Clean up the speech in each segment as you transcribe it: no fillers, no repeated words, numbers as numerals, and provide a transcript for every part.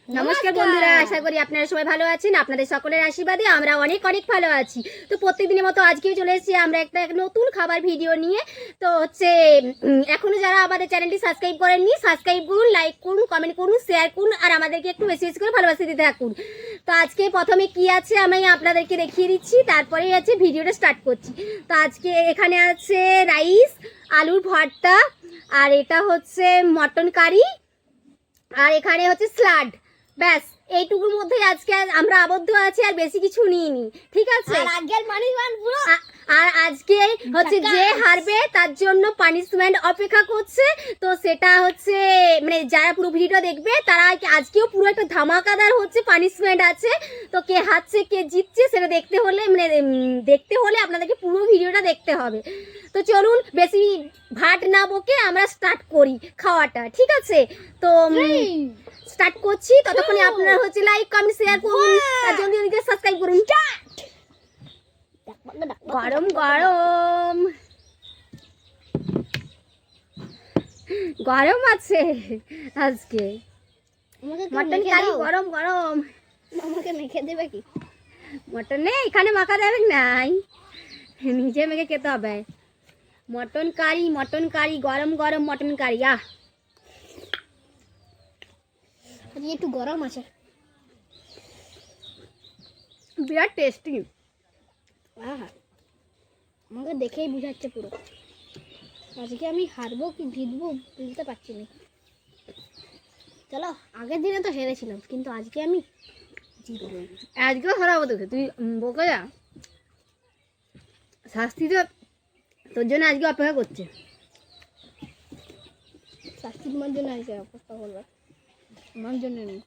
নমস্কার বন্ধুরা, আশা করি আপনারা সবাই ভালো আছেন। আপনাদের সকলের আশীর্বাদে আমরা অনেক অনেক ভালো আছি। তো প্রত্যেকদিনের মতো আজকেও চলে এসেছি আমরা একটা নতুন খাবার ভিডিও নিয়ে। তো হচ্ছে এখনো যারা আমাদের চ্যানেলটি সাবস্ক্রাইব করেননি, সাবস্ক্রাইব করুন, লাইক করুন, কমেন্ট করুন, শেয়ার করুন আর আমাদেরকে একটু বেশি বেশি করে ভালোবাসা দিতে থাকুন। তো আজকে প্রথমে কি আছে আমি আপনাদেরকে দেখিয়ে দিচ্ছি, তারপরেই আছে ভিডিওটা স্টার্ট করছি। তো আজকে এখানে আছে রাইস, আলুর ভর্তা, আর এটা হচ্ছে মটন কারি, আর এখানে হচ্ছে স্লাড। ব্যাস এইটুকুর মধ্যে আজকে আমরা আবদ্ধ আছি, আর বেশি কিছু নিইনি, ঠিক আছে? আর আজকে হচ্ছে যে হারবে তার জন্য পানিশমেন্ট অপেক্ষা করছে। তো সেটা হচ্ছে মানে যারা পুরো ভিডিওটা দেখবে তারা আজকেও পুরো একটা ধামাকাদার হচ্ছে পানিশমেন্ট আছে। তো কে হারছে কে জিতছে সেটা দেখতে হলে আপনাদেরকে পুরো ভিডিওটা দেখতে হবে। তো চলুন বেশি ভাট না বকে আমরা স্টার্ট করি খাওয়াটা, ঠিক আছে? তো স্টার্ট করছি, ততক্ষণে আপনারা হচ্ছে লাইক কমেন্ট শেয়ার করুন, আর জলদি জলদি সাবস্ক্রাইব করুন। গরম গরম গরম আছে আজকে মটন কারি, গরম গরম। আমাকে মেখে দেবে কি? মটনে এখানে মাখা দেবে নাই, নিজে মেখে খেতে হবে। মটন কারি গরম গরম মটন কারি। একটু গরম আছে, বিরাট টেস্টি। আমাকে দেখেই বুঝাচ্ছে পুরো। আজকে আমি হারবো কি জিতবো বুঝতে পারছি না। চলো, আগের দিনে তো হেরেছিলাম, কিন্তু আজকে আমি জিতবো। আজকেও হারাবো তোকে, তুই বকে যা। শাস্তি তো তোর জন্য আজকে অপেক্ষা করছে। শাস্তি তোমার জন্য আছে, অপেক্ষা করবে, আমার জন্য নেই।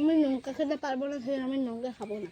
আমি লঙ্কা খেতে পারবো না, সেই আমি লঙ্কা খাবো না।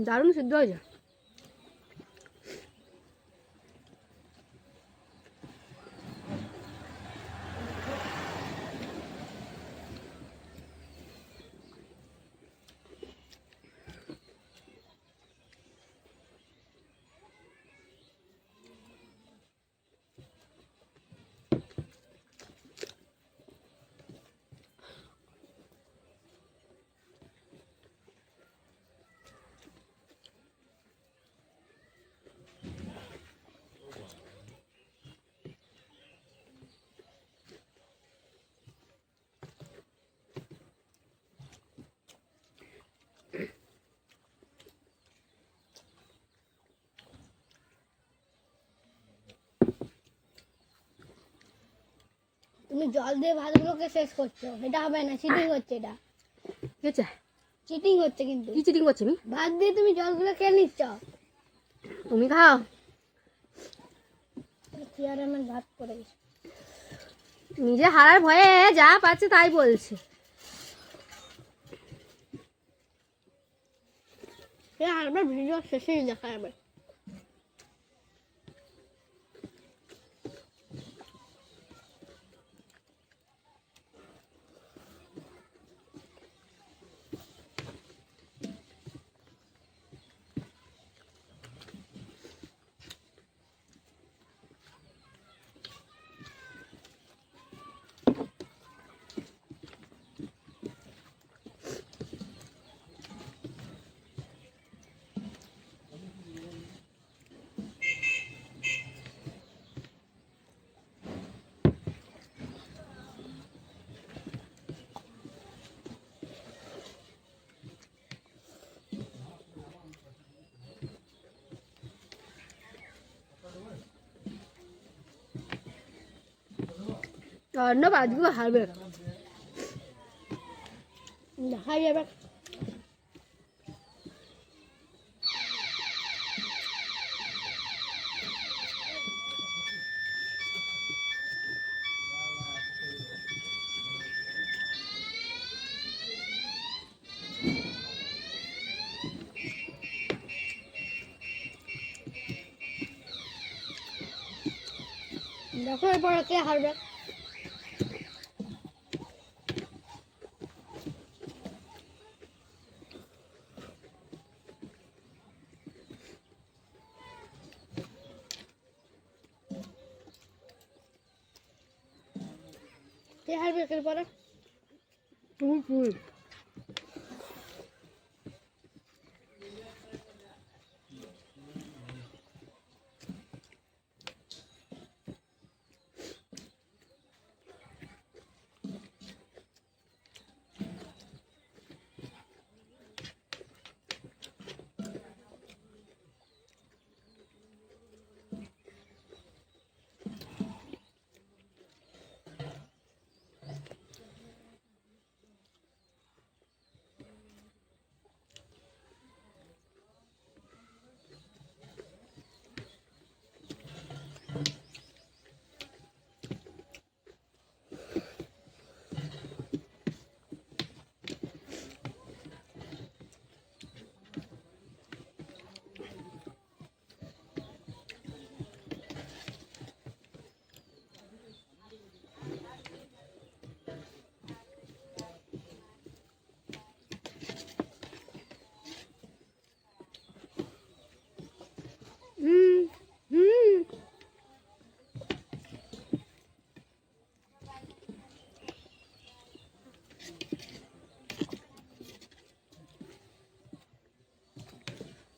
দারুণ সিদ্ধ হয়েছে। তুমি জল দিয়ে ভাতগুলোকে শেষ করছো, এটা হবে না, চিটিং হচ্ছে। এটা ঠিক আছে, চিটিং হচ্ছে। কিন্তু কি চিটিং করছি আমি? ভাত দিয়ে তুমি জলগুলো খেয়ে নিচ্ছ। তুমি খাও। চেয়ারে আমার ভাত পড়ে গেছে। নিজে হারার ভয়ে যা পাচ্ছে তাই বলছে। আরেকবার ভিডিও শেষেই দেখা যাবে। অর্ণব আজকে হারবে, দেখা যাবে। দেখো এরপর কে হারবে। কে হারবে এরপরে? তুই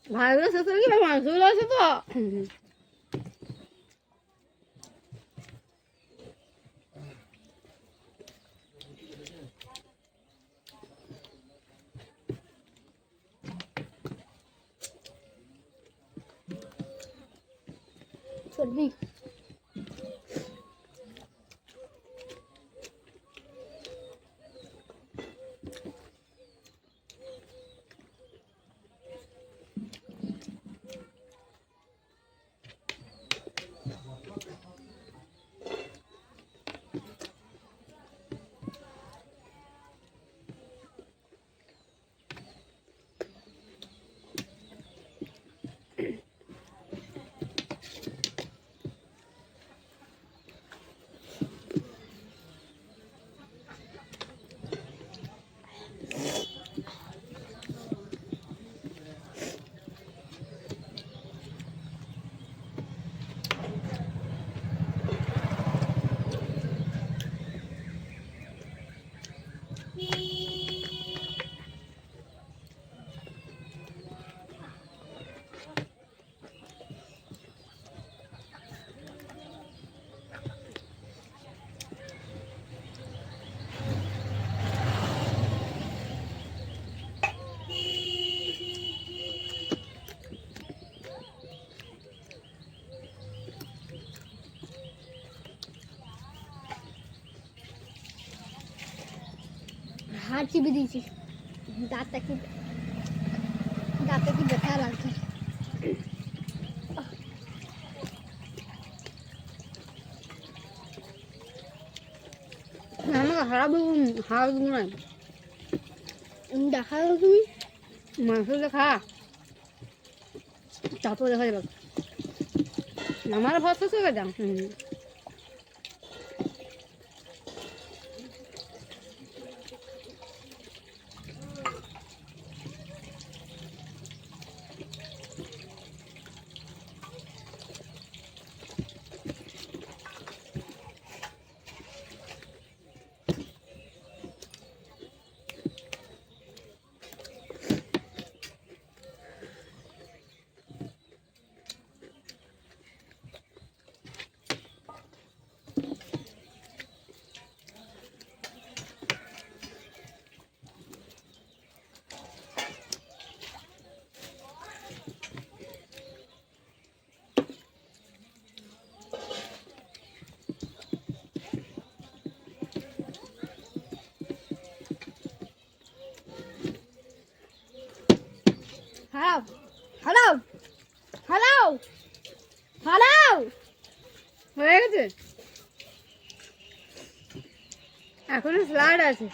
ভাইগুলো শেষ হয়ে গেলে মাংসগুলো আছে তো। চর্বি হাড় চিপে দিয়েছি, দাঁতটা কি ব্যথা লাগছে। আমাকে হারাবো, হারাবো না দেখা যাবে। তুমি মাংসটা খা, তারপর দেখা যাবে। আমার ভাত শেষ হয়ে গেছে। এখনো স্যালাড আছে।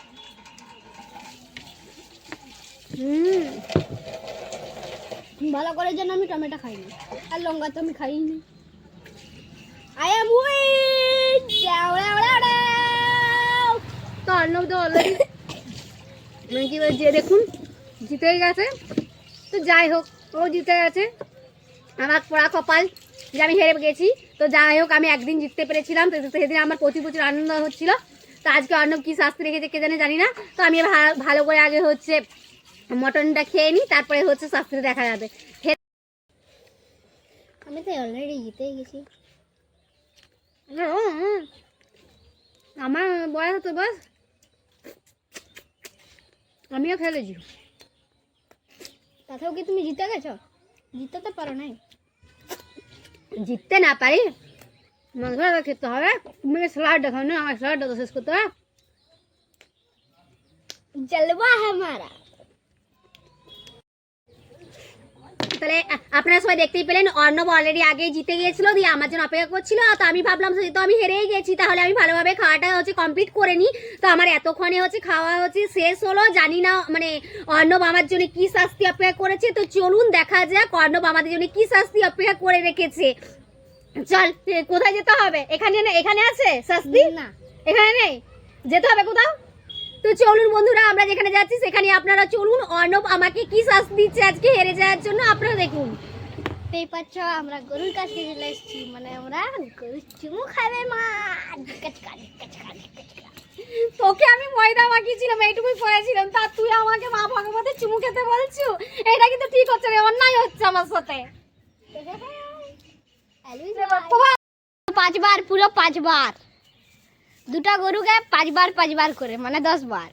ভালো করে যেন আমি টমেটো খাইনি, আর লঙ্কা তো আমি খাইনি। I am win. তো অর্ণব তো অলরেডি মানে কি বলে যে দেখুন জিতেই গেছে। তো যাই হোক, ও জিতে গেছে, আমার পোড়া কপাল যে আমি হেরে গেছি। তো যাই হোক, আমি একদিন জিততে পেরেছিলাম, তো সেদিন আমার প্রচুর প্রচুর আনন্দ হচ্ছিল। তো আজকে অর্ণব কী শাস্তি রেখেছে কে জানি না। তো আমি ভালো করে আগে হচ্ছে মটনটা খেয়ে নিই, তারপরে হচ্ছে শাস্তিটা দেখা যাবে। আমি তো অলরেডি জিতেই গেছি। আমার বয়স হতো বস, আমিও খেলেছি। তাতেও কি তুমি জিতে গেছো? জিততে তো পারো নাই। জিততে না পারি, মাংসটা খেতে হবে। তুমি স্যালাডটা খাও না, আমার স্যালাডটা তো শেষ করতে হবে। জলवा है हमारा। তাহলে আপনারা সবাই দেখতেই পেলেন, অর্ণব অলরেডি আগেই জিতে গিয়েছিল, দিয়ে আমার জন্য অপেক্ষা করছিল। তো আমি ভাবলাম যেহেতু আমি হেরেই গেছি, তাহলে আমি ভালোভাবে খাওয়াটা হচ্ছে কমপ্লিট করে নিই। তো আমার এতক্ষণে হচ্ছে খাওয়া হচ্ছে শেষ হলো। জানি না মানে অর্ণব আমার জন্য কি শাস্তি অপেক্ষা করেছে। তো চলুন দেখা যাক অর্ণব আমাদের জন্য কি শাস্তি অপেক্ষা করে রেখেছে। চল, কোথায় যেতে হবে? এখানে না, এখানে আছে শাস্তি? না, এখানে নেই, যেতে হবে কোথাও। তো চলুন বন্ধুরা, আমরা যেখানে যাচ্ছি সেখানে আপনারা চলুন। অর্ণব আমাকে কি শাস্তি দিচ্ছে আজকে হেরে যাওয়ার জন্য, আপনারা দেখুন। দেখতেই পাচ্ছ আমরা গরুর কাছে চলে এসেছি, মানে আমরা গরুর চুমু খাবে মা। তোকে আমি ময়দা মাখিয়েছিলাম, এইটুকুই পড়েছিলাম, তা তুই আমাকে মা ভগবতের চুমু খেতে বলছো? এটা কিন্তু ঠিক হচ্ছে না, অন্যায় হচ্ছে আমার সাথে। 5 বার, পুরো 5 বার। দুটা গরুকে 5 বার 5 বার করে, মানে 10 বার।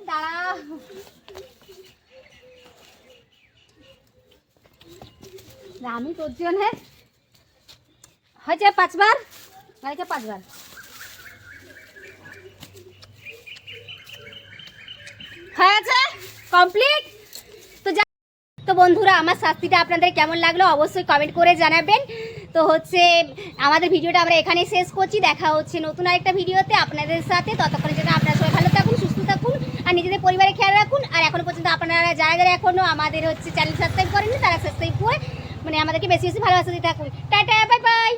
দাঁড়াও, আমি তোর জন্য হয়েছে 5 বার, হয়েছে 5 বার। হয়েছে কমপ্লিট। তো বন্ধুরা, আমার শাস্তিটা আপনাদের কেমন লাগলো অবশ্যই কমেন্ট করে জানাবেন। তো হচ্ছে আমাদের ভিডিওটা আমরা এখানে শেষ করছি। দেখা হচ্ছে নতুন আরেকটা ভিডিওতে আপনাদের সাথে। ততক্ষণের জন্য আপনারা সবাই ভালো থাকুন, সুস্থ থাকুন, আর নিজেদের পরিবারের খেয়াল রাখুন। আর এখনো পর্যন্ত আপনারা যারা যারা এখনো আমাদের হচ্ছে চ্যানেল সাবস্ক্রাইব করেননি, তারা সাবস্ক্রাইব করে মানে আমাদেরকে বেশি বেশি ভালোবাসা দিতে থাকুন। Tata, bye bye.